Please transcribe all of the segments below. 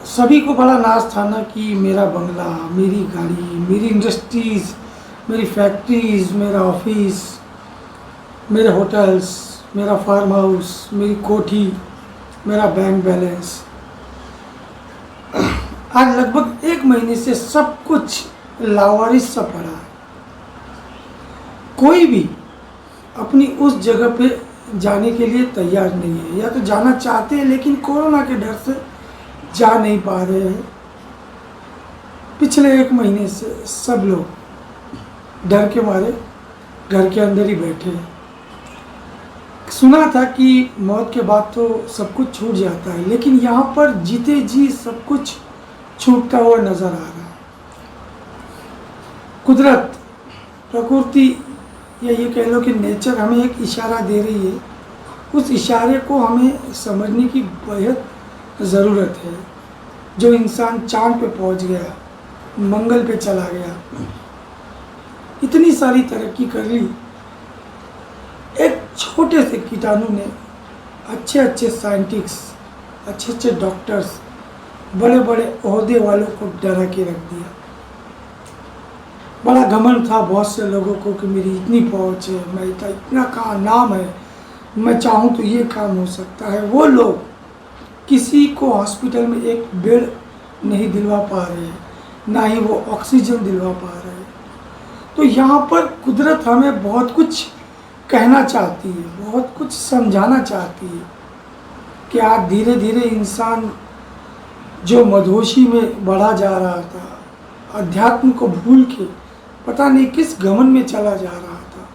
सभी को बड़ा नाज था ना कि मेरा बंगला, मेरी गाड़ी, मेरी इंडस्ट्रीज़, मेरी फैक्ट्रीज़, मेरा ऑफिस, मेरे होटल्स, मेरा फार्म हाउस, मेरी कोठी, मेरा बैंक बैलेंस। आज लगभग 1 महीने से सब कुछ लावारिस सा पड़ा है। कोई भी अपनी उस जगह पे जाने के लिए तैयार नहीं है, या तो जाना चाहते हैं लेकिन कोरोना के डर से जा नहीं पा रहे हैं। पिछले 1 महीने से सब लोग डर के मारे घर के अंदर ही बैठे हैं। सुना था कि मौत के बाद तो सब कुछ छूट जाता है, लेकिन यहाँ पर जीते जी सब कुछ छूटता हुआ नजर आ रहा है। कुदरत, प्रकृति, या ये कह लो कि नेचर हमें एक इशारा दे रही है। उस इशारे को हमें समझने की बेहद ज़रूरत है। जो इंसान चांद पे पहुंच गया, मंगल पे चला गया, इतनी सारी तरक्की कर ली, एक छोटे से कीटाणु ने अच्छे अच्छे साइंटिस्ट, अच्छे अच्छे डॉक्टर्स, बड़े बड़े ओहदे वालों को डरा के रख दिया। बड़ा घमंड था बहुत से लोगों को कि मेरी इतनी पहुंच है, मैं इतना का नाम है, मैं चाहूँ तो ये काम हो सकता है। वो लोग किसी को हॉस्पिटल में एक बेड नहीं दिलवा पा रहे हैं, ना ही वो ऑक्सीजन दिलवा पा रहे हैं। तो यहाँ पर कुदरत हमें बहुत कुछ कहना चाहती है, बहुत कुछ समझाना चाहती है कि आज धीरे धीरे इंसान जो मदहोशी में बढ़ा जा रहा था, अध्यात्म को भूल के पता नहीं किस घमंड में चला जा रहा था,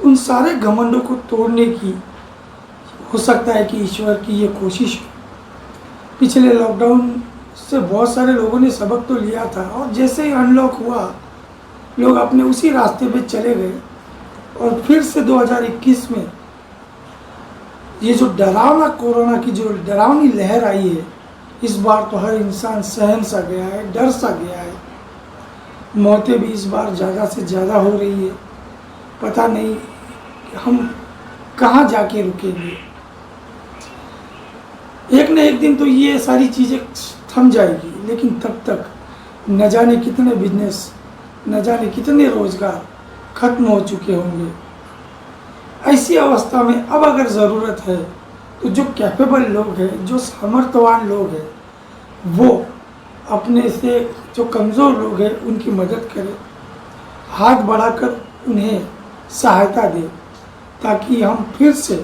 उन सारे घमंडों को तोड़ने की हो सकता है कि ईश्वर की ये कोशिश हो। पिछले लॉकडाउन से बहुत सारे लोगों ने सबक तो लिया था, और जैसे ही अनलॉक हुआ लोग अपने उसी रास्ते पे चले गए, और फिर से 2021 में ये जो डरावना कोरोना की जो डरावनी लहर आई है, इस बार तो हर इंसान सहम सा गया है, डर सा गया है। मौतें भी इस बार ज़्यादा से ज़्यादा हो रही है। पता नहीं हम कहाँ जाके रुकेंगे। एक न एक दिन तो ये सारी चीज़ें थम जाएगी, लेकिन तब तक न जाने कितने बिजनेस, न जाने कितने रोजगार खत्म हो चुके होंगे। ऐसी अवस्था में अब अगर ज़रूरत है तो जो कैपेबल लोग हैं, जो सामर्थ्यवान लोग हैं, वो अपने से जो कमज़ोर लोग हैं उनकी मदद करें, हाथ बढ़ाकर उन्हें सहायता दें, ताकि हम फिर से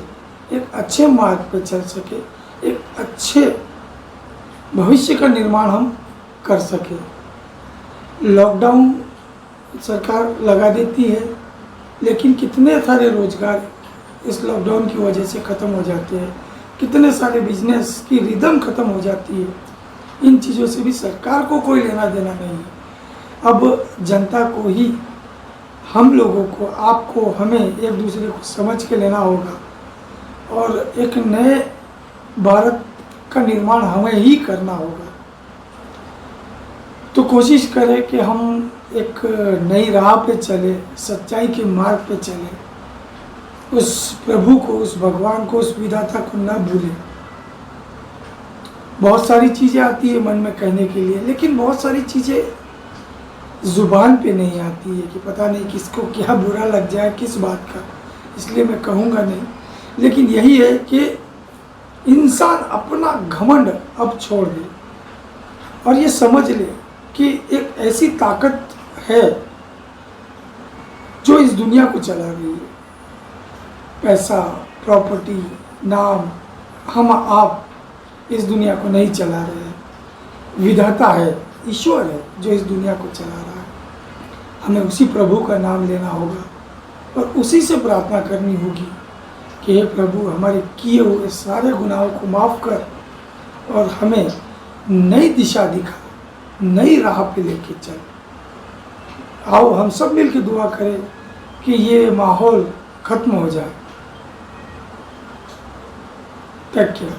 एक अच्छे मार्ग पर चल सके, एक अच्छे भविष्य का निर्माण हम कर सकें। लॉकडाउन सरकार लगा देती है, लेकिन कितने सारे रोजगार इस लॉकडाउन की वजह से ख़त्म हो जाते हैं, कितने सारे बिजनेस की रिदम ख़त्म हो जाती है। इन चीज़ों से भी सरकार को कोई लेना देना नहीं है। अब जनता को ही, हम लोगों को, आपको, हमें एक दूसरे को समझ के लेना होगा, और एक नए भारत का निर्माण हमें ही करना होगा। तो कोशिश करें कि हम एक नई राह पे चले, सच्चाई के मार्ग पे चले, उस प्रभु को, उस भगवान को, उस विधाता को न भूलें। बहुत सारी चीज़ें आती है मन में कहने के लिए, लेकिन बहुत सारी चीज़ें ज़ुबान पे नहीं आती है कि पता नहीं किसको क्या बुरा लग जाए किस बात का, इसलिए मैं कहूँगा नहीं। लेकिन यही है कि इंसान अपना घमंड अब छोड़ दे, और ये समझ ले कि एक ऐसी ताकत है जो इस दुनिया को चला रही है। पैसा, प्रॉपर्टी, नाम, हम आप इस दुनिया को नहीं चला रहे हैं। विधाता है, ईश्वर है जो इस दुनिया को चला रहा है। हमें उसी प्रभु का नाम लेना होगा और उसी से प्रार्थना करनी होगी कि हे प्रभु, हमारे किए हुए सारे गुनाहों को माफ़ कर और हमें नई दिशा दिखा, नई राह पे लेके चल। आओ हम सब मिलकर दुआ करें कि ये माहौल खत्म हो जाए। Take care.